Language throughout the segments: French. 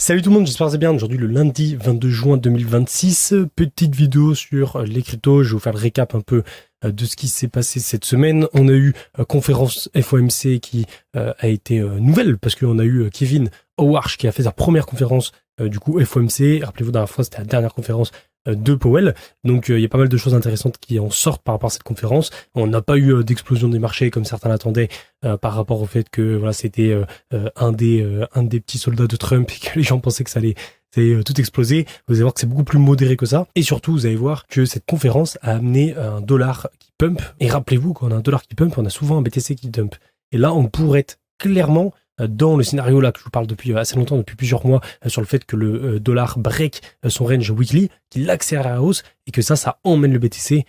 Salut tout le monde, j'espère que vous allez bien. Aujourd'hui le lundi 22 juin 2026, petite vidéo sur les cryptos. Je vais vous faire le récap un peu de ce qui s'est passé cette semaine. On a eu conférence FOMC qui a été nouvelle parce qu'on a eu Kevin Howard qui a fait sa première conférence du coup FOMC. Rappelez-vous, la dernière fois c'était la dernière conférence de Powell. Donc il y a pas mal de choses intéressantes qui en sortent par rapport à cette conférence. On n'a pas eu d'explosion des marchés comme certains l'attendaient par rapport au fait que voilà c'était un des petits soldats de Trump et que les gens pensaient que ça allait tout exploser. Vous allez voir que c'est beaucoup plus modéré que ça. Et surtout, vous allez voir que cette conférence a amené un dollar qui pump. Et rappelez-vous, quand on a un dollar qui pump, on a souvent un BTC qui dump. Et là, on pourrait être clairement dans le scénario là que je vous parle depuis assez longtemps, depuis plusieurs mois, sur le fait que le dollar break son range weekly, qu'il accélère à la hausse et que ça emmène le BTC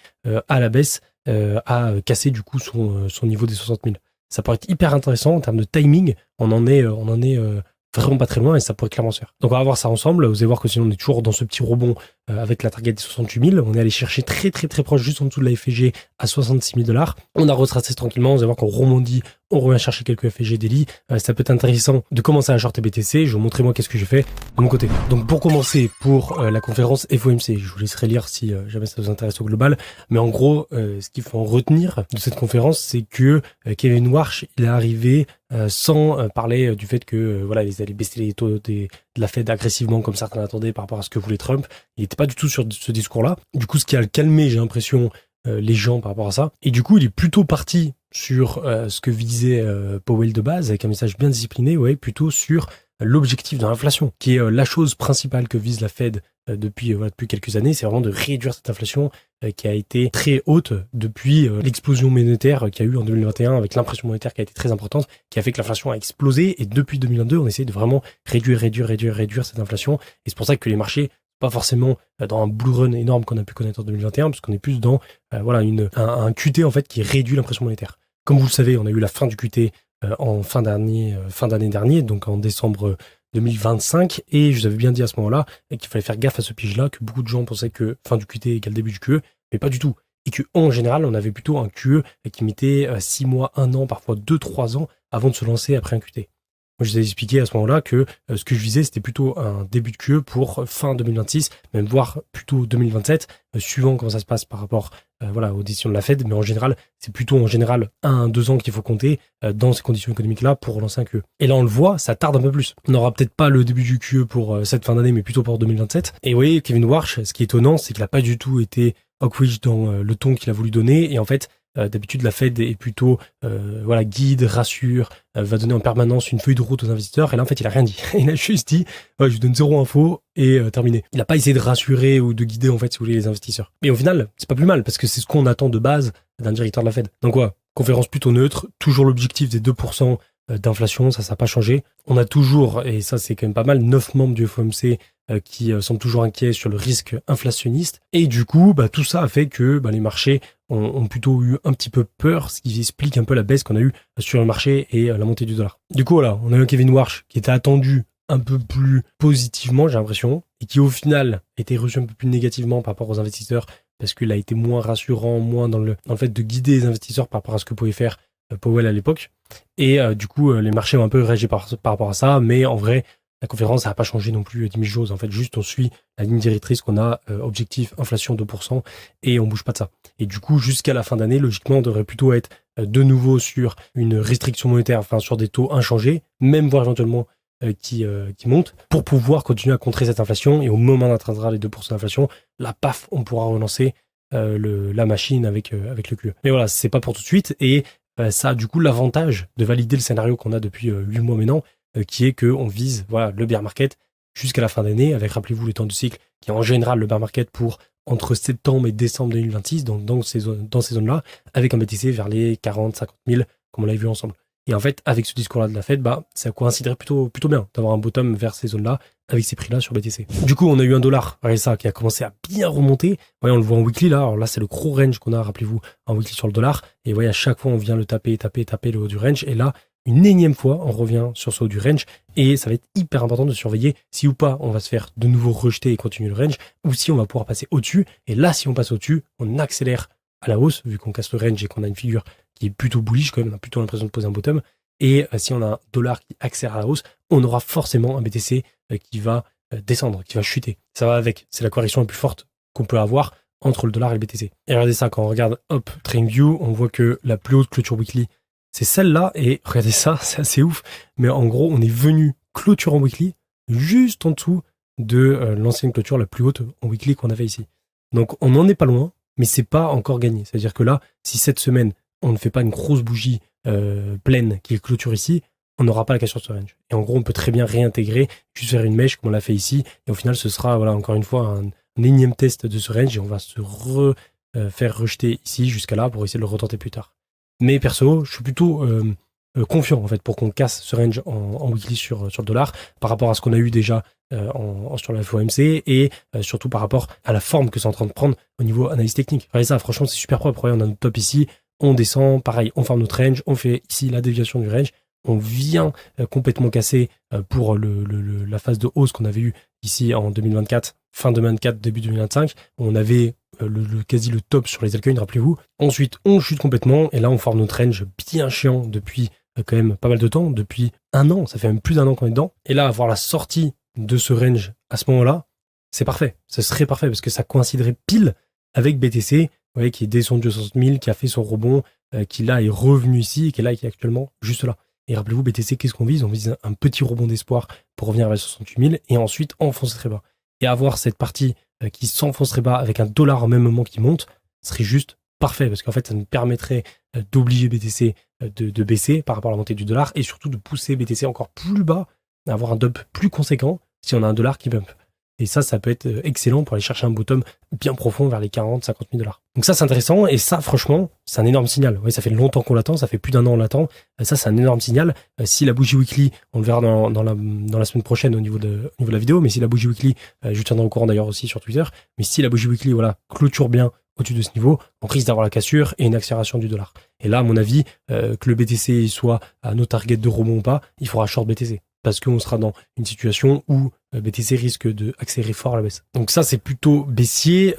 à la baisse, à casser du coup son niveau des 60 000. Ça pourrait être hyper intéressant en termes de timing. On en est vraiment pas très loin et ça pourrait clairement se faire. Donc on va voir ça ensemble. Vous allez voir que sinon on est toujours dans ce petit rebond avec la target des 68 000. On est allé chercher très proche, juste en dessous de la FEG à 66 000 $. On a retracé tranquillement. Vous allez voir qu'on rebondit, on revient chercher quelques FEG daily. Ça peut être intéressant de commencer à shorter BTC. Je vais vous montrer moi qu'est-ce que j'ai fait de mon côté. Donc pour commencer, pour la conférence FOMC, je vous laisserai lire si jamais ça vous intéresse au global. Mais en gros, ce qu'il faut en retenir de cette conférence, c'est que Kevin Warsh, il est arrivé sans parler du fait que voilà, ils allaient baisser les taux de la Fed agressivement comme certains l'attendaient par rapport à ce que voulait Trump. Il n'était pas du tout sur ce discours-là. Du coup, ce qui a calmé, j'ai l'impression, les gens par rapport à ça. Et du coup, il est plutôt parti sur ce que visait Powell de base, avec un message bien discipliné, ouais, plutôt sur l'objectif de l'inflation, qui est la chose principale que vise la Fed depuis quelques années. C'est vraiment de réduire cette inflation qui a été très haute depuis l'explosion monétaire qu'il y a eu en 2021, avec l'impression monétaire qui a été très importante, qui a fait que l'inflation a explosé. Et depuis 2022, on essaie de vraiment réduire cette inflation. Et c'est pour ça que les marchés, pas forcément dans un bull run énorme qu'on a pu connaître en 2021, parce qu'on est plus dans un QT en fait qui réduit l'impression monétaire. Comme vous le savez, on a eu la fin du QT en fin d'année dernière, donc en décembre 2025, et je vous avais bien dit à ce moment-là qu'il fallait faire gaffe à ce piège-là, que beaucoup de gens pensaient que fin du QT égale début du QE, mais pas du tout. Et qu'en général, on avait plutôt un QE qui mettait 6 mois, 1 an, parfois 2-3 ans avant de se lancer après un QT. Moi, je vous ai expliqué à ce moment-là que ce que je visais, c'était plutôt un début de QE pour fin 2026, même voire plutôt 2027, suivant comment ça se passe par rapport aux décisions de la Fed. Mais en général, c'est plutôt 1-2 ans qu'il faut compter dans ces conditions économiques-là pour relancer un QE. Et là, on le voit, ça tarde un peu plus. On n'aura peut-être pas le début du QE pour cette fin d'année, mais plutôt pour 2027. Et vous voyez, Kevin Warsh, ce qui est étonnant, c'est qu'il n'a pas du tout été hawkish dans le ton qu'il a voulu donner. Et en fait, d'habitude, la Fed est plutôt guide, rassure, va donner en permanence une feuille de route aux investisseurs. Et là, en fait, il a rien dit. Il a juste dit, je vous donne 0 info et terminé. Il n'a pas essayé de rassurer ou de guider, en fait, si vous voulez, les investisseurs. Et au final, c'est pas plus mal parce que c'est ce qu'on attend de base d'un directeur de la Fed. Donc conférence plutôt neutre, toujours l'objectif des 2% d'inflation, ça n'a pas changé. On a toujours, et ça c'est quand même pas mal, 9 membres du FOMC qui semblent toujours inquiets sur le risque inflationniste. Et du coup, tout ça a fait que les marchés ont plutôt eu un petit peu peur, ce qui explique un peu la baisse qu'on a eue sur le marché et la montée du dollar. Du coup, voilà, on a eu un Kevin Warsh qui était attendu un peu plus positivement, j'ai l'impression, et qui au final était reçu un peu plus négativement par rapport aux investisseurs, parce qu'il a été moins rassurant, moins dans le fait de guider les investisseurs par rapport à ce que pouvait faire Powell à l'époque. Et du coup, les marchés ont un peu réagi par rapport à ça, mais en vrai, la conférence, ça n'a pas changé non plus 10 000 choses. En fait, juste on suit la ligne directrice qu'on a, objectif inflation 2%, et on bouge pas de ça. Et du coup, jusqu'à la fin d'année, logiquement, on devrait plutôt être de nouveau sur une restriction monétaire, enfin sur des taux inchangés, même voire éventuellement qui montent, pour pouvoir continuer à contrer cette inflation. Et au moment où on atteindra les 2% d'inflation, là, paf, on pourra relancer la machine avec le QE. Mais voilà, c'est pas pour tout de suite, et ça a du coup l'avantage de valider le scénario qu'on a depuis 8 mois maintenant, qui est qu'on vise le bear market jusqu'à la fin d'année, avec, rappelez-vous, le temps de cycle, qui est en général le bear market pour entre septembre et décembre 2026, donc dans ces zones-là, avec un BTC vers les 40-50 000, comme on l'a vu ensemble. Et en fait, avec ce discours-là de la Fed, ça coïnciderait plutôt bien d'avoir un bottom vers ces zones-là, avec ces prix-là sur BTC. Du coup, on a eu un dollar, ça, qui a commencé à bien remonter. On le voit en weekly, là. Alors là, c'est le gros range qu'on a, rappelez-vous, en weekly sur le dollar. Et à chaque fois, on vient le taper le haut du range. Et là, une énième fois, on revient sur ce haut du range. Et ça va être hyper important de surveiller si ou pas on va se faire de nouveau rejeter et continuer le range, ou si on va pouvoir passer au-dessus. Et là, si on passe au-dessus, on accélère à la hausse, vu qu'on casse le range et qu'on a une figure qui est plutôt bullish quand même, on a plutôt l'impression de poser un bottom. Et si on a un dollar qui accélère à la hausse, on aura forcément un BTC qui va descendre, qui va chuter. Ça va avec. C'est la correction la plus forte qu'on peut avoir entre le dollar et le BTC. Et regardez ça, quand on regarde TradingView, on voit que la plus haute clôture weekly, c'est celle-là. Et regardez ça, c'est assez ouf. Mais en gros, on est venu clôture en weekly juste en dessous de l'ancienne clôture la plus haute en weekly qu'on avait ici. Donc on n'en est pas loin, mais c'est pas encore gagné. C'est-à-dire que là, si cette semaine, on ne fait pas une grosse bougie pleine qui est clôture ici, on n'aura pas la cassure de ce range. Et en gros, on peut très bien réintégrer, juste faire une mèche comme on l'a fait ici. Et au final, ce sera, voilà, encore une fois, un énième test de ce range et on va se faire rejeter ici jusqu'à là pour essayer de le retenter plus tard. Mais perso, je suis plutôt confiant en fait pour qu'on casse ce range en weekly sur le dollar par rapport à ce qu'on a eu déjà sur la FOMC et surtout par rapport à la forme que c'est en train de prendre au niveau analyse technique. Regardez ça, franchement, c'est super propre. On a notre top ici, on descend, pareil, on forme notre range, on fait ici la déviation du range. On vient complètement casser pour la phase de hausse qu'on avait eue ici en 2024, fin 2024, début 2025. On avait quasi le top sur les altcoins, rappelez-vous. Ensuite, on chute complètement et là, on forme notre range bien chiant depuis quand même pas mal de temps, depuis un an. Ça fait même plus d'un an qu'on est dedans. Et là, avoir la sortie de ce range à ce moment-là, c'est parfait. Ce serait parfait parce que ça coïnciderait pile avec BTC, vous voyez, qui est descendu de 60 000, qui a fait son rebond, qui là est revenu ici et qui est là et qui est actuellement juste là. Et rappelez-vous, BTC, qu'est-ce qu'on vise? On vise un petit rebond d'espoir pour revenir vers les 68 000 et ensuite enfoncer très bas. Et avoir cette partie qui s'enfoncerait bas avec un dollar en même moment qui monte serait juste parfait parce qu'en fait, ça nous permettrait d'obliger BTC de baisser par rapport à la montée du dollar et surtout de pousser BTC encore plus bas, avoir un dump plus conséquent si on a un dollar qui bump. Et ça peut être excellent pour aller chercher un bottom bien profond vers les 40, 50 000 $. Donc ça, c'est intéressant. Et ça, franchement, c'est un énorme signal. Ouais, ça fait longtemps qu'on l'attend. Ça fait plus d'un an qu'on l'attend. Ça, c'est un énorme signal. Si la bougie weekly, on le verra dans la semaine prochaine au niveau de la vidéo, mais si la bougie weekly, je tiendrai au courant d'ailleurs aussi sur Twitter, mais si la bougie weekly, voilà, clôture bien au-dessus de ce niveau, on risque d'avoir la cassure et une accélération du dollar. Et là, à mon avis, que le BTC soit à nos targets de rebond ou pas, il faudra short BTC. Parce qu'on sera dans une situation où BTC risque d'accélérer fort à la baisse. Donc ça, c'est plutôt baissier.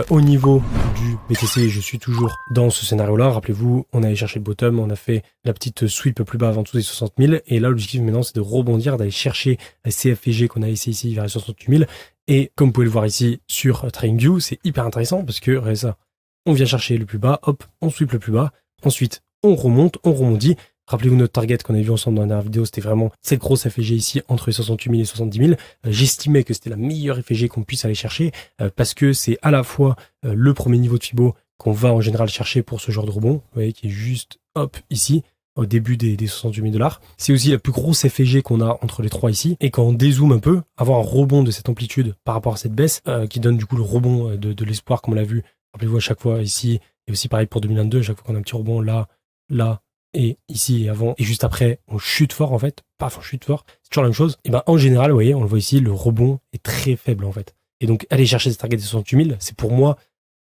Au niveau du BTC, je suis toujours dans ce scénario-là. Rappelez-vous, on allait chercher le bottom, on a fait la petite sweep plus bas avant tout des 60 000. Et là, l'objectif maintenant, c'est de rebondir, d'aller chercher la CFG qu'on a essayé ici vers les 68 000. Et comme vous pouvez le voir ici sur TradingView, c'est hyper intéressant parce que, regardez ça, on vient chercher le plus bas, hop, on sweep le plus bas. Ensuite, on remonte, on rebondit. Rappelez-vous notre target qu'on a vu ensemble dans la dernière vidéo, c'était vraiment cette grosse FG ici entre les 68 000 et 70 000. J'estimais que c'était la meilleure FG qu'on puisse aller chercher parce que c'est à la fois le premier niveau de Fibo qu'on va en général chercher pour ce genre de rebond, vous voyez, qui est juste hop ici au début des 68 000 $. C'est aussi la plus grosse FG qu'on a entre les trois ici. Et quand on dézoome un peu, avoir un rebond de cette amplitude par rapport à cette baisse qui donne du coup le rebond de l'espoir comme on l'a vu. Rappelez-vous à chaque fois ici et aussi pareil pour 2022, à chaque fois qu'on a un petit rebond là, et ici et avant, et juste après, on chute fort en fait. Paf, on chute fort. C'est toujours la même chose. Et ben en général, vous voyez, on le voit ici, le rebond est très faible en fait. Et donc, aller chercher cette target des 68 000, c'est pour moi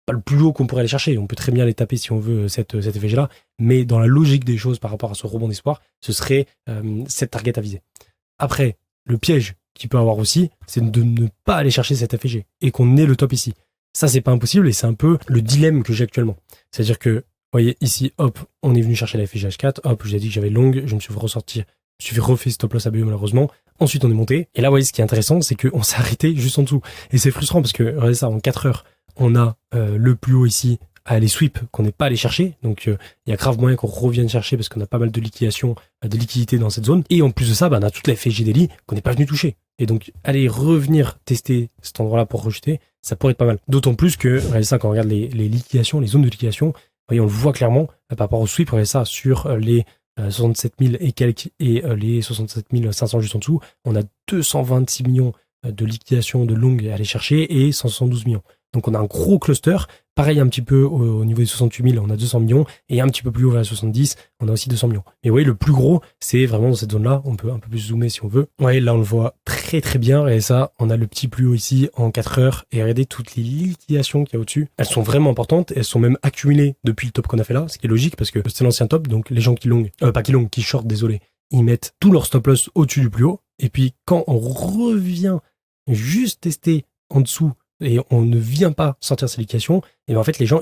pas le plus haut qu'on pourrait aller chercher. On peut très bien les taper si on veut cette FG-là. Mais dans la logique des choses par rapport à ce rebond d'espoir, ce serait cette target à viser. Après, le piège qu'il peut avoir aussi, c'est de ne pas aller chercher cette FG et qu'on ait le top ici. Ça, c'est pas impossible et c'est un peu le dilemme que j'ai actuellement. C'est-à-dire que vous voyez, ici, hop, on est venu chercher la FGH4, hop, je vous ai dit que j'avais longue, je me suis refait stop loss ABE malheureusement. Ensuite, on est monté. Et là, vous voyez, ce qui est intéressant, c'est qu'on s'est arrêté juste en dessous. Et c'est frustrant parce que, regardez ça, en 4 heures, on a le plus haut ici à aller sweep qu'on n'est pas allé chercher. Donc, il y a grave moyen qu'on revienne chercher parce qu'on a pas mal de liquidation, de liquidité dans cette zone. Et en plus de ça, on a toute la FG daily qu'on n'est pas venu toucher. Et donc, aller revenir tester cet endroit-là pour rejeter, ça pourrait être pas mal. D'autant plus que, regardez ça, quand on regarde les liquidations, les zones de liquidation, vous voyez, on le voit clairement par rapport au sweep, regardez ça, sur les 67 000 et quelques et les 67 500 juste en dessous, on a 226 millions de liquidation de longue à aller chercher et 172 millions. Donc on a un gros cluster. Pareil un petit peu au niveau des 68 000, on a 200 millions et un petit peu plus haut vers les 70, on a aussi 200 millions. Mais vous voyez, le plus gros, c'est vraiment dans cette zone-là. On peut un peu plus zoomer si on veut. Vous voyez, là on le voit très très bien. Et ça, on a le petit plus haut ici en 4 heures. Et regardez toutes les liquidations qu'il y a au-dessus. Elles sont vraiment importantes. Elles sont même accumulées depuis le top qu'on a fait là, ce qui est logique parce que c'est l'ancien top. Donc les gens qui short, désolé, ils mettent tout leur stop loss au-dessus du plus haut. Et puis quand on revient juste tester en dessous et on ne vient pas sortir ces liquidations, et bien en fait les gens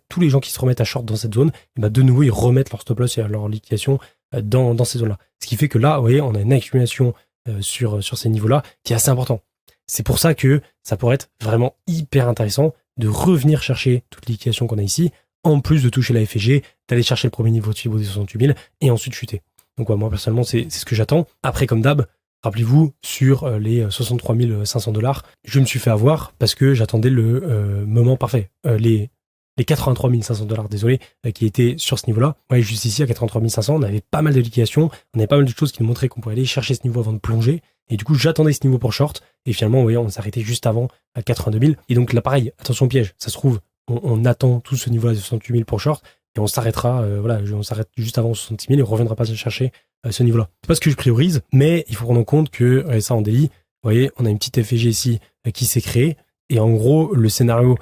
tous les gens qui se remettent à short dans cette zone, et ben de nouveau ils remettent leur stop loss et leur liquidation dans ces zones là. Ce qui fait que là, vous voyez, on a une accumulation sur ces niveaux-là, qui est assez important. C'est pour ça que ça pourrait être vraiment hyper intéressant de revenir chercher toute liquidation qu'on a ici, en plus de toucher la FG, d'aller chercher le premier niveau de Fibo des 68 000 et ensuite chuter. Donc ouais, moi personnellement, c'est ce que j'attends. Après, comme d'hab, rappelez-vous, sur les 63 500 $, je me suis fait avoir parce que j'attendais le moment parfait. Les 83 500 $, désolé, qui étaient sur ce niveau-là. Ouais, juste ici, à 83 500, on avait pas mal de liquidations, on avait pas mal de choses qui nous montraient qu'on pouvait aller chercher ce niveau avant de plonger. Et du coup, j'attendais ce niveau pour short. Et finalement, vous voyez, on s'arrêtait juste avant à 82 000. Et donc là, pareil, attention au piège. Ça se trouve, on attend tout ce niveau-là de 68 000 pour short. Et on s'arrêtera, on s'arrête juste avant 66 000 et on reviendra pas chercher ce niveau-là. C'est pas ce que je priorise, mais il faut prendre en compte que, ça en daily, vous voyez, on a une petite FG ici qui s'est créée. Et en gros, le scénario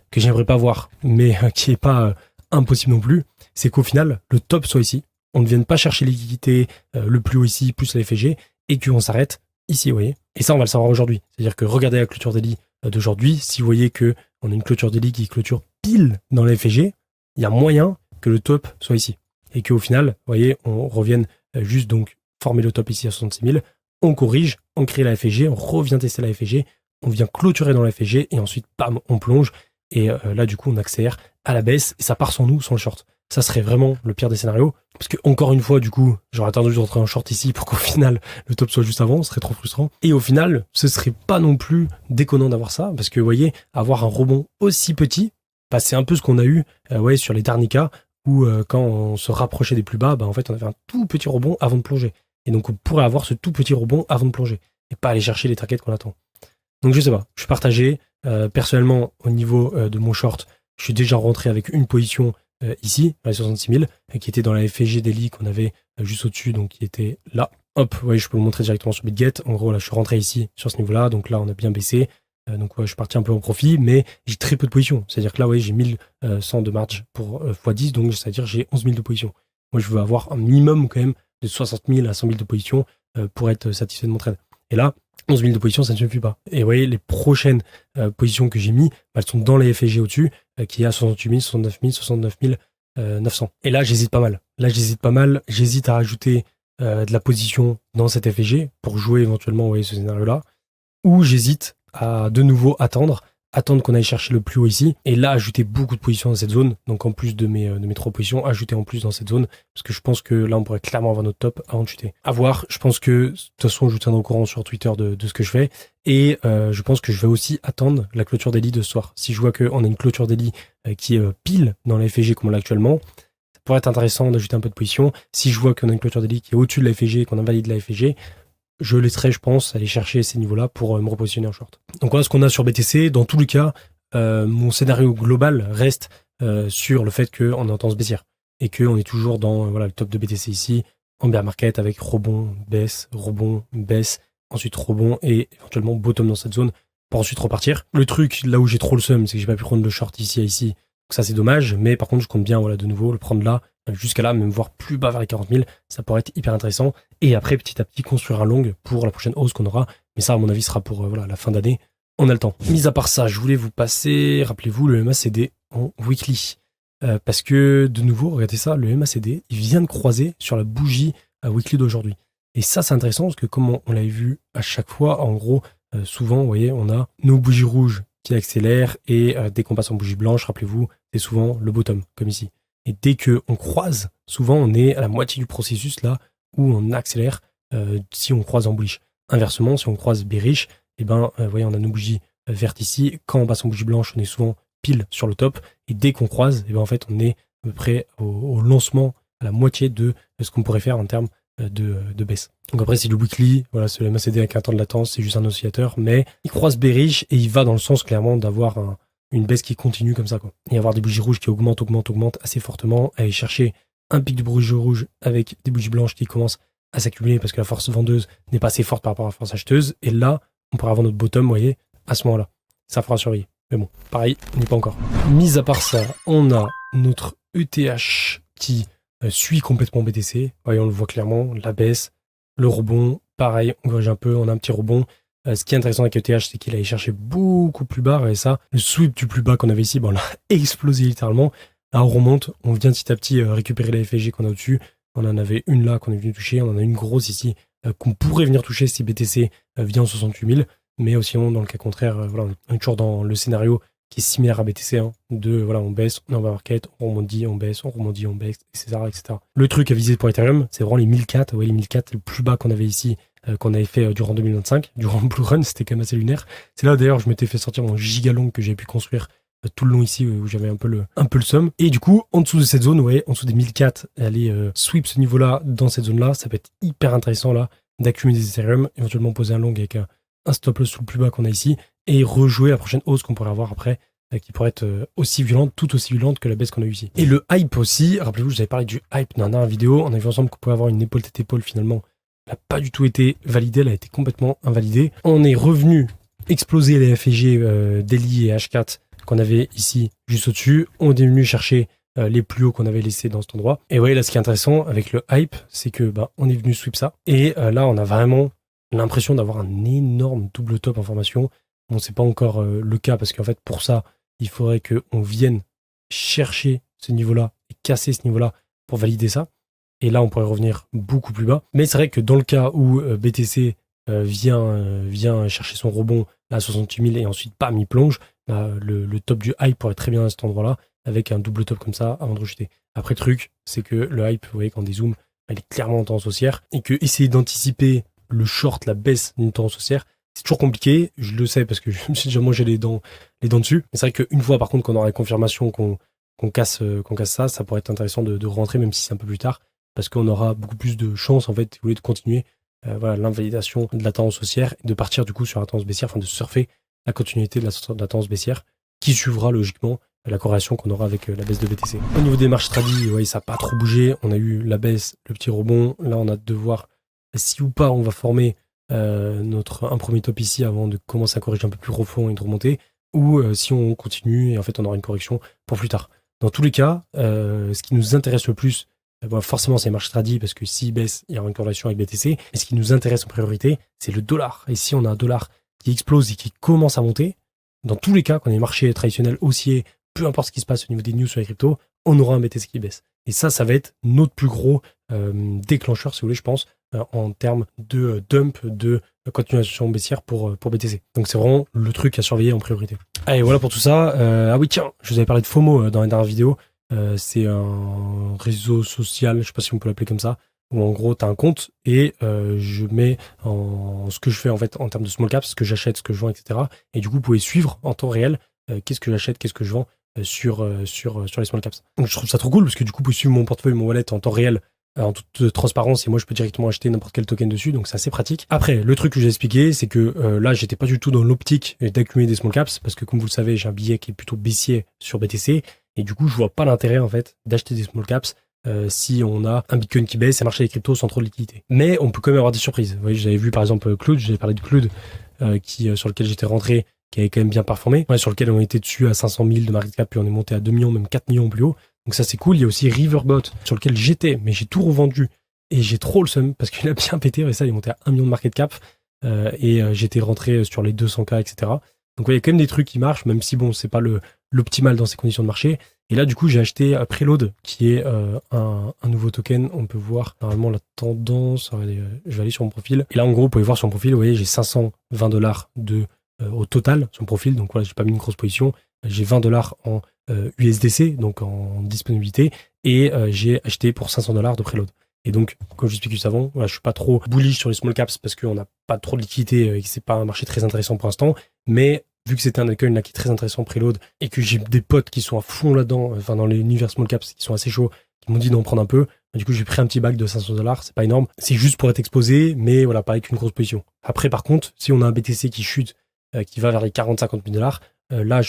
que j'aimerais pas voir, mais qui est pas impossible non plus, c'est qu'au final, le top soit ici. On ne vienne pas chercher les liquidités le plus haut ici, plus la FG, et qu'on s'arrête ici, vous voyez. Et ça, on va le savoir aujourd'hui. C'est-à-dire que regardez la clôture daily d'aujourd'hui, si vous voyez que on a une clôture daily qui clôture pile dans la FG, il y a moyen que le top soit ici. Et qu'au final, vous voyez, on revienne juste donc former le top ici à 66 000, on corrige, on crée la FG, on revient tester la FG, on vient clôturer dans la FG, et ensuite, bam, on plonge. Et là, du coup, on accélère à la baisse et ça part sans nous, sans le short. Ça serait vraiment le pire des scénarios. Parce que, encore une fois, du coup, j'aurais attendu de rentrer en short ici pour qu'au final, le top soit juste avant. Ce serait trop frustrant. Et au final, ce serait pas non plus déconnant d'avoir ça. Parce que, vous voyez, avoir un rebond aussi petit, bah, c'est un peu ce qu'on a eu sur les derniers cas où quand on se rapprochait des plus bas, bah, en fait, on avait un tout petit rebond avant de plonger. Et donc, on pourrait avoir ce tout petit rebond avant de plonger. Et pas aller chercher les targets qu'on attend. Donc, je sais pas. Je suis partagé. Personnellement, au niveau de mon short, je suis déjà rentré avec une position ici, à 66 000, qui était dans la FG daily qu'on avait juste au-dessus, donc qui était là. Hop, ouais, je peux vous montrer directement sur BitGet. En gros, là, je suis rentré ici, sur ce niveau-là, donc là, on a bien baissé. Donc, ouais, je suis parti un peu en profit, mais j'ai très peu de positions. C'est-à-dire que là, ouais, j'ai 1100 de marge pour x10, donc c'est-à-dire j'ai 11 000 de positions. Moi, je veux avoir un minimum quand même de 60 000 à 100 000 de positions pour être satisfait de mon trade. Et là, 11 000 de position, ça ne suffit pas. Et vous voyez, les prochaines positions que j'ai mis, elles sont dans les FG au-dessus, qui est à 68 000, 69 000, 69 900. Et là, j'hésite pas mal. J'hésite à rajouter de la position dans cette FG pour jouer éventuellement, vous voyez, ce scénario-là. Ou j'hésite à de nouveau attendre qu'on aille chercher le plus haut ici, et là ajouter beaucoup de positions dans cette zone, donc en plus de mes 3 positions, ajouter en plus dans cette zone, parce que je pense que là on pourrait clairement avoir notre top avant de chuter. À voir, je pense que de toute façon je vous tiendrai au courant sur Twitter de ce que je fais, et je pense que je vais aussi attendre la clôture daily de ce soir. Si je vois qu'on a une clôture daily qui est pile dans la FG comme on l'a actuellement, ça pourrait être intéressant d'ajouter un peu de position. Si je vois qu'on a une clôture daily qui est au-dessus de la FG, qu'on invalide la FG, je laisserai, je pense, aller chercher ces niveaux-là pour me repositionner en short. Donc voilà ce qu'on a sur BTC. Dans tous les cas, mon scénario global reste sur le fait qu'on est en tendance baissière et qu'on est toujours dans le top de BTC ici, en bear market avec rebond, baisse, ensuite rebond et éventuellement bottom dans cette zone pour ensuite repartir. Le truc, là où j'ai trop le seum, c'est que j'ai pas pu prendre le short ici à ici. Donc ça, c'est dommage, mais par contre, je compte bien de nouveau le prendre là, jusqu'à là, même voir plus bas vers les 40 000, ça pourrait être hyper intéressant. Et après, petit à petit, construire un long pour la prochaine hausse qu'on aura. Mais ça, à mon avis, sera pour la fin d'année. On a le temps. Mis à part ça, je voulais vous passer, rappelez-vous, le MACD en weekly. Parce que, de nouveau, regardez ça, le MACD, il vient de croiser sur la bougie weekly d'aujourd'hui. Et ça, c'est intéressant parce que comme on l'avait vu à chaque fois, en gros, souvent, vous voyez, on a nos bougies rouges qui accélèrent et dès qu'on passe en bougie blanche, rappelez-vous, c'est souvent le bottom, comme ici. Et dès qu'on croise, souvent on est à la moitié du processus là où on accélère si on croise en bullish. Inversement, si on croise bearish, voyez, on a nos bougies vertes ici. Quand on passe en bougie blanche, on est souvent pile sur le top. Et dès qu'on croise, en fait, on est à peu près au lancement, à la moitié de ce qu'on pourrait faire en termes de baisse. Donc après, c'est du weekly. Voilà, c'est le MACD avec un temps de latence, c'est juste un oscillateur. Mais il croise bearish et il va dans le sens clairement d'avoir une baisse qui continue comme ça, quoi. Et avoir des bougies rouges qui augmentent assez fortement, aller chercher un pic de bougies rouges avec des bougies blanches qui commencent à s'accumuler parce que la force vendeuse n'est pas assez forte par rapport à la force acheteuse. Et là, on pourrait avoir notre bottom, vous voyez, à ce moment-là. Ça fera surveiller. Mais bon, pareil, on n'y est pas encore. Mis à part ça, on a notre ETH qui suit complètement BTC. Vous voyez, on le voit clairement, la baisse, le rebond, pareil, on corrige un peu, on a un petit rebond. Ce qui est intéressant avec ETH, c'est qu'il allait chercher beaucoup plus bas, et ça, le sweep du plus bas qu'on avait ici, on l'a explosé littéralement. Là, on remonte, on vient petit à petit récupérer la FG qu'on a au-dessus. On en avait une là qu'on est venu toucher, on en a une grosse ici qu'on pourrait venir toucher si BTC vient en 68 000. Mais sinon, dans le cas contraire, voilà, on est toujours dans le scénario qui est similaire à BTC, hein, voilà, on baisse, on est en bear market, on rebondit, on baisse, on rebondit, on baisse, etc., etc. Le truc à viser pour Ethereum, c'est vraiment les 1004, ouais, les 1004, le plus bas qu'on avait ici, qu'on avait fait durant 2025, durant le Blue Run, c'était quand même assez lunaire. C'est là d'ailleurs je m'étais fait sortir mon gigalong que j'ai pu construire tout le long ici, où j'avais un peu le seum. Et du coup, en dessous de cette zone, ouais, en dessous des 1004, aller sweep ce niveau-là, dans cette zone-là, ça peut être hyper intéressant là, d'accumuler des Ethereum, éventuellement poser un long avec un stop loss sous le plus bas qu'on a ici, et rejouer la prochaine hausse qu'on pourrait avoir après, qui pourrait être aussi violente, tout aussi violente que la baisse qu'on a eu ici. Et le hype aussi, rappelez-vous, je vous avais parlé du hype dans la dernière vidéo, on a vu ensemble qu'on pouvait avoir une épaule tête épaule, finalement, elle n'a pas du tout été validée, elle a été complètement invalidée. On est revenu exploser les FG Daily et H4 qu'on avait ici, juste au-dessus, on est venu chercher les plus hauts qu'on avait laissés dans cet endroit. Et ouais, là, ce qui est intéressant avec le hype, c'est que on est venu sweep ça, et là, on a vraiment l'impression d'avoir un énorme double top en formation. Bon, c'est pas encore le cas parce qu'en fait, pour ça, il faudrait qu'on vienne chercher ce niveau-là et casser ce niveau-là pour valider ça. Et là, on pourrait revenir beaucoup plus bas. Mais c'est vrai que dans le cas où BTC vient chercher son rebond à 68 000 et ensuite, bam, il plonge, le top du hype pourrait être très bien à cet endroit-là avec un double top comme ça avant de rejeter. Après, le truc, c'est que le hype, vous voyez, quand on dézoome, elle est clairement en tendance haussière et que essayer d'anticiper le short, la baisse d'une tendance haussière, c'est toujours compliqué, je le sais parce que je me suis déjà mangé les dents dessus. Mais c'est vrai qu'une fois par contre qu'on aura la confirmation qu'on casse ça pourrait être intéressant de rentrer, même si c'est un peu plus tard, parce qu'on aura beaucoup plus de chances en fait, si vous voulez, de continuer l'invalidation de la tendance haussière et de partir du coup sur la tendance baissière, enfin de surfer la continuité de la tendance baissière qui suivra logiquement la corrélation qu'on aura avec la baisse de BTC. Au niveau des marches tradis, ouais, ça n'a pas trop bougé, on a eu la baisse, le petit rebond, là on a hâte de voir si ou pas on va former un premier top ici avant de commencer à corriger un peu plus profond et de remonter, ou si on continue et en fait on aura une correction pour plus tard. Dans tous les cas, ce qui nous intéresse le plus, forcément c'est les marches tradis parce que s'il baisse, il y aura une corrélation avec BTC, mais ce qui nous intéresse en priorité, c'est le dollar. Et si on a un dollar qui explose et qui commence à monter, dans tous les cas, quand les marchés traditionnels haussiers, peu importe ce qui se passe au niveau des news sur les cryptos, on aura un BTC qui baisse. Et ça va être notre plus gros déclencheur, si vous voulez, je pense, en termes de dump, de continuation baissière pour BTC. Donc c'est vraiment le truc à surveiller en priorité. Allez, voilà pour tout ça. Ah oui, tiens, je vous avais parlé de FOMO dans la dernière vidéo. C'est un réseau social, je sais pas si on peut l'appeler comme ça, où en gros, tu as un compte et je mets ce que je fais en fait en termes de small caps, ce que j'achète, ce que je vends, etc. Et du coup, vous pouvez suivre en temps réel qu'est-ce que j'achète, qu'est-ce que je vends sur les small caps. Donc je trouve ça trop cool parce que du coup, vous pouvez suivre mon portefeuille, mon wallet en temps réel, en toute transparence, et moi je peux directement acheter n'importe quel token dessus, donc c'est assez pratique. Après, le truc que j'ai expliqué, c'est que là j'étais pas du tout dans l'optique d'accumuler des small caps, parce que comme vous le savez, j'ai un billet qui est plutôt baissier sur BTC, et du coup je vois pas l'intérêt en fait d'acheter des small caps si on a un Bitcoin qui baisse et un marché des cryptos sans trop de liquidité. Mais on peut quand même avoir des surprises. Vous voyez, j'avais vu par exemple Cloud, j'avais parlé de Cloud sur lequel j'étais rentré, qui avait quand même bien performé, sur lequel on était dessus à 500 000 de market cap, puis on est monté à 2 millions, même 4 millions plus haut. Donc ça c'est cool. Il y a aussi Riverbot sur lequel j'étais, mais j'ai tout revendu et j'ai trop le seum parce qu'il a bien pété. Et ça, il est monté à 1 million de market cap et j'étais rentré sur les 200K, etc. Donc il y a quand même des trucs qui marchent, même si bon, c'est pas l'optimal dans ces conditions de marché. Et là, du coup, j'ai acheté Preload, qui est un nouveau token. On peut voir normalement la tendance. Je vais aller sur mon profil. Et là, en gros, vous pouvez voir sur mon profil, vous voyez, j'ai $520 au total sur mon profil. Donc voilà, j'ai pas mis une grosse position. J'ai $20 en USDC, donc en disponibilité. Et j'ai acheté pour $500 de Preload. Et donc, comme je l'expliquais juste avant, voilà, je suis pas trop bullish sur les small caps parce qu'on n'a pas trop de liquidité et que c'est pas un marché très intéressant pour l'instant. Mais vu que c'était un altcoin là qui est très intéressant Preload et que j'ai des potes qui sont à fond là-dedans, enfin dans l'univers small caps qui sont assez chauds, qui m'ont dit d'en prendre un peu. Du coup, j'ai pris un petit bac de $500, c'est pas énorme. C'est juste pour être exposé, mais voilà, pas avec une grosse position. Après, par contre, si on a un BTC qui chute, qui va vers les 40-50 000 $, là,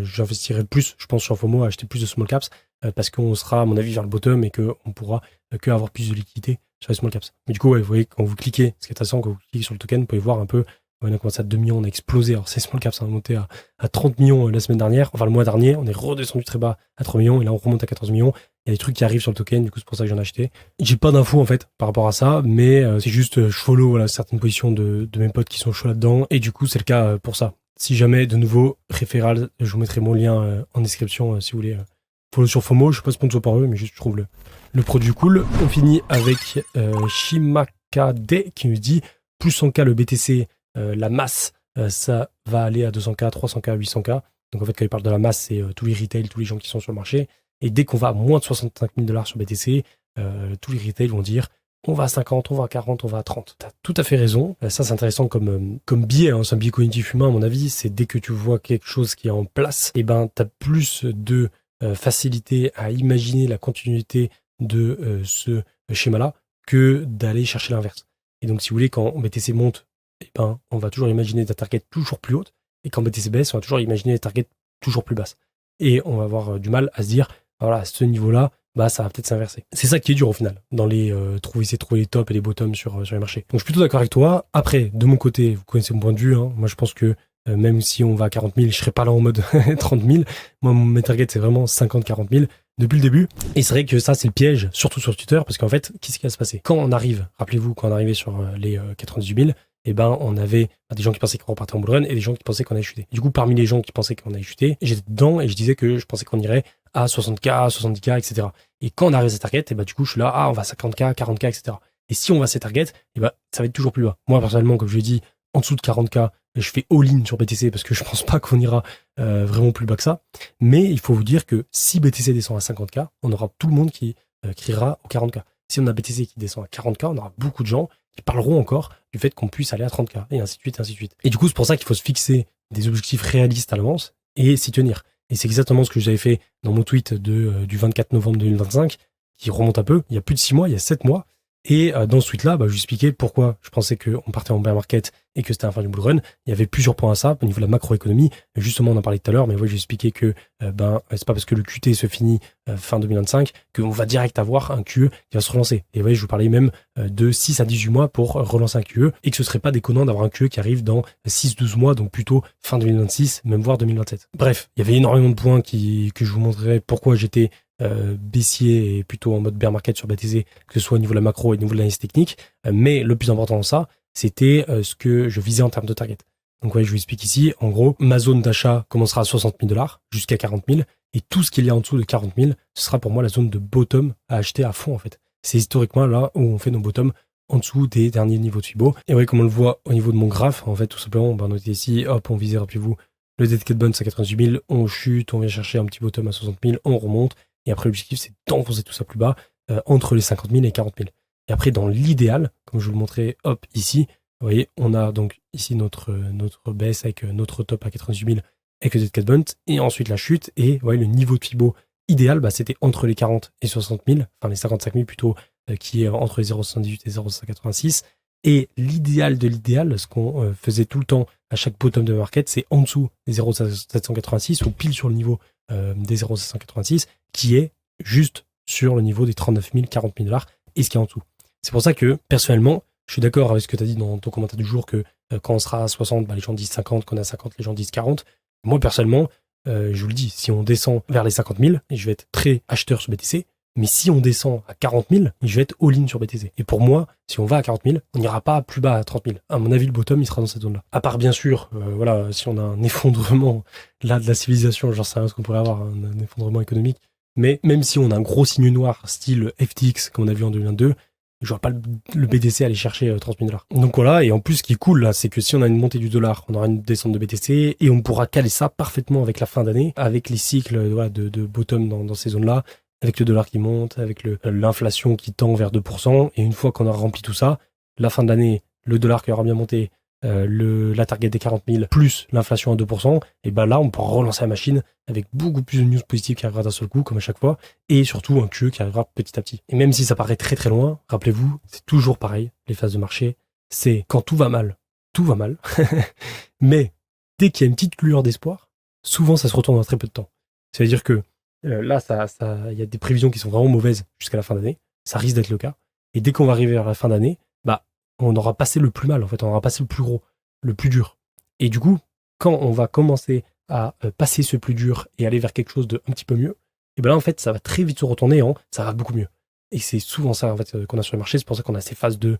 j'investirai plus, je pense, sur FOMO, à acheter plus de small caps, parce qu'on sera, à mon avis, vers le bottom et qu'on pourra que avoir plus de liquidité sur les small caps. Mais du coup, ouais, vous voyez, quand vous cliquez, ce qui est intéressant, quand vous cliquez sur le token, vous pouvez voir un peu, on a commencé à 2 millions, on a explosé. Alors, ces small caps, on a monté à 30 millions la semaine dernière, enfin le mois dernier, on est redescendu très bas à 3 millions, et là, on remonte à 14 millions. Il y a des trucs qui arrivent sur le token, du coup, c'est pour ça que j'en ai acheté. J'ai pas d'infos, en fait, par rapport à ça, mais c'est juste, je follow, voilà, certaines positions de mes potes qui sont chauds là-dedans, et du coup, c'est le cas pour ça. Si jamais, de nouveau, référal, je vous mettrai mon lien en description si vous voulez follow sur FOMO. Je suis pas sponsor par eux, mais juste je trouve le produit cool. On finit avec Shimakana. 100K Day qui nous dit plus 100K le BTC, la masse, ça va aller à 200K, 300K, 800K. Donc en fait, quand il parle de la masse, c'est tous les retail, tous les gens qui sont sur le marché. Et dès qu'on va à moins de 65 000 $ sur BTC, tous les retail vont dire on va à 50, on va à 40, on va à 30. T'as tout à fait raison. Ça, c'est intéressant comme biais. Hein. C'est un biais cognitif humain, à mon avis. C'est dès que tu vois quelque chose qui est en place, et ben, t'as plus de facilité à imaginer la continuité de ce schéma-là que d'aller chercher l'inverse. Et donc, si vous voulez, quand BTC monte, et ben, on va toujours imaginer des targets toujours plus hautes. Et quand BTC baisse, on va toujours imaginer des targets toujours plus basses. Et on va avoir du mal à se dire, voilà, à ce niveau-là, bah ça va peut-être s'inverser. C'est ça qui est dur au final, dans les essayer de trouver les tops et les bottoms sur les marchés. Donc je suis plutôt d'accord avec toi. Après, de mon côté, vous connaissez mon point de vue, hein. Moi je pense que même si on va à 40 000, je serai pas là en mode 30 000. Moi mes targets c'est vraiment 50-40 000 depuis le début. Et c'est vrai que ça c'est le piège, surtout sur Twitter, parce qu'en fait, qu'est-ce qui va se passer? Quand on arrive, rappelez-vous, quand on arrivait sur les 98 000, et ben on avait des gens qui pensaient qu'on repartait en bull run et des gens qui pensaient qu'on allait chuter. Du coup, parmi les gens qui pensaient qu'on allait chuter, j'étais dedans et je disais que je pensais qu'on irait à 60K, 70K, etc. Et quand on arrive à ces targets, et ben du coup, je suis là, on va à 50K, 40K, etc. Et si on va à ces targets, et ben ça va être toujours plus bas. Moi, personnellement, comme je l'ai dit, en dessous de 40K, je fais all-in sur BTC parce que je pense pas qu'on ira vraiment plus bas que ça. Mais il faut vous dire que si BTC descend à 50K, on aura tout le monde qui criera au 40K. Si on a BTC qui descend à 40K, on aura beaucoup de gens qui parleront encore du fait qu'on puisse aller à 30K, et ainsi de suite, ainsi de suite. Et du coup, c'est pour ça qu'il faut se fixer des objectifs réalistes à l'avance et s'y tenir. Et c'est exactement ce que j'avais fait dans mon tweet du 24 novembre 2025, qui remonte un peu, il y a plus de 6 mois, il y a 7 mois. Et dans ce tweet-là, je vous expliquais pourquoi je pensais qu'on partait en bear market et que c'était la fin du bull run. Il y avait plusieurs points à ça, au niveau de la macroéconomie. Justement, on en parlait tout à l'heure, mais j'ai expliqué que c'est pas parce que le QT se finit fin 2025 qu'on va direct avoir un QE qui va se relancer. Et je vous parlais même de 6 à 18 mois pour relancer un QE, et que ce serait pas déconnant d'avoir un QE qui arrive dans 6-12 mois, donc plutôt fin 2026, même voire 2027. Bref, il y avait énormément de points que je vous montrerai pourquoi j'étais baissier et plutôt en mode bear market sur BTC, que ce soit au niveau de la macro et au niveau de l'analyse technique. Mais le plus important dans ça, c'était ce que je visais en termes de target. Donc je vous explique ici. En gros, ma zone d'achat commencera à 60 000 $ jusqu'à 40 000. Et tout ce qu'il y a en dessous de 40 000, ce sera pour moi la zone de bottom à acheter à fond en fait. C'est historiquement là où on fait nos bottoms en dessous des derniers niveaux de Fibo. Et comme on le voit au niveau de mon graphe, en fait, tout simplement, on était ici, hop, on visait, rappelez-vous, le dedicated bonds à 88 000, on chute, on vient chercher un petit bottom à 60 000, on remonte. Et après, l'objectif, c'est d'enfoncer tout ça plus bas, entre les 50 000 et 40 000. Et après, dans l'idéal, comme je vous le montrais, hop, ici, vous voyez, on a donc ici notre baisse avec notre top à 98 000 avec le dedicated bonds, et ensuite la chute, et vous voyez, le niveau de Fibo idéal, c'était entre les 40 et 60 000, enfin les 55 000 plutôt, qui est entre les 0,78 et 0,586. Et l'idéal de l'idéal, ce qu'on faisait tout le temps à chaque bottom de market, c'est en dessous des 0,786 ou pile sur le niveau des 0,786, qui est juste sur le niveau des 39 000, 40 000 $ et ce qui est en dessous. C'est pour ça que, personnellement, je suis d'accord avec ce que tu as dit dans ton commentaire du jour, que quand on sera à 60, les gens disent 50, quand on est à 50, les gens disent 40. Moi, personnellement, je vous le dis, si on descend vers les 50 000, je vais être très acheteur sur BTC. Mais si on descend à 40 000, je vais être all-in sur BTC. Et pour moi, si on va à 40 000, on n'ira pas plus bas à 30 000. À mon avis, le bottom, il sera dans cette zone-là. À part, bien sûr, si on a un effondrement là de la civilisation, j'en sais rien ce qu'on pourrait avoir, un effondrement économique. Mais même si on a un gros signe noir, style FTX, comme on a vu en 2022, je vois pas le BTC aller chercher 30 000 $. Donc voilà, et en plus, ce qui est cool, là, c'est que si on a une montée du dollar, on aura une descente de BTC, et on pourra caler ça parfaitement avec la fin d'année, avec les cycles de bottom dans ces zones-là, avec le dollar qui monte, avec l'inflation qui tend vers 2%, et une fois qu'on aura rempli tout ça, la fin de l'année, le dollar qui aura bien monté, la target des 40 000, plus l'inflation à 2%, et là, on pourra relancer la machine avec beaucoup plus de news positives qui arrivera d'un seul coup, comme à chaque fois, et surtout un QE qui arrivera petit à petit. Et même si ça paraît très très loin, rappelez-vous, c'est toujours pareil, les phases de marché, c'est quand tout va mal, mais dès qu'il y a une petite lueur d'espoir, souvent ça se retourne en très peu de temps. Ça veut dire que là, il y a des prévisions qui sont vraiment mauvaises jusqu'à la fin d'année. Ça risque d'être le cas. Et dès qu'on va arriver à la fin d'année, on aura passé le plus mal, en fait. On aura passé le plus gros, le plus dur. Et du coup, quand on va commencer à passer ce plus dur et aller vers quelque chose de un petit peu mieux, et là, en fait, ça va très vite se retourner ça va beaucoup mieux. Et c'est souvent ça, en fait, qu'on a sur le marché. C'est pour ça qu'on a ces phases de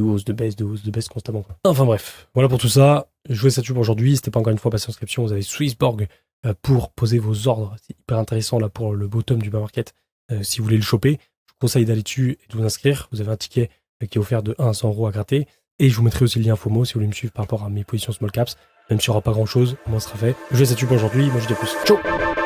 hausse, de baisse constamment, quoi. Enfin bref, voilà pour tout ça. Je vous laisse là-dessus pour aujourd'hui. N'hésitez pas encore une fois à passer en inscription. Vous avez Swissborg pour poser vos ordres. C'est hyper intéressant là pour le bottom du bear market. Si vous voulez le choper, je vous conseille d'aller dessus et de vous inscrire. Vous avez un ticket qui est offert de 1 à 100 € à gratter. Et je vous mettrai aussi le lien FOMO si vous voulez me suivre par rapport à mes positions small caps. Même s'il n'y aura pas grand chose, au moins ce sera fait. Je vous laisse là-dessus pour aujourd'hui. Moi je vous dis à plus. Ciao!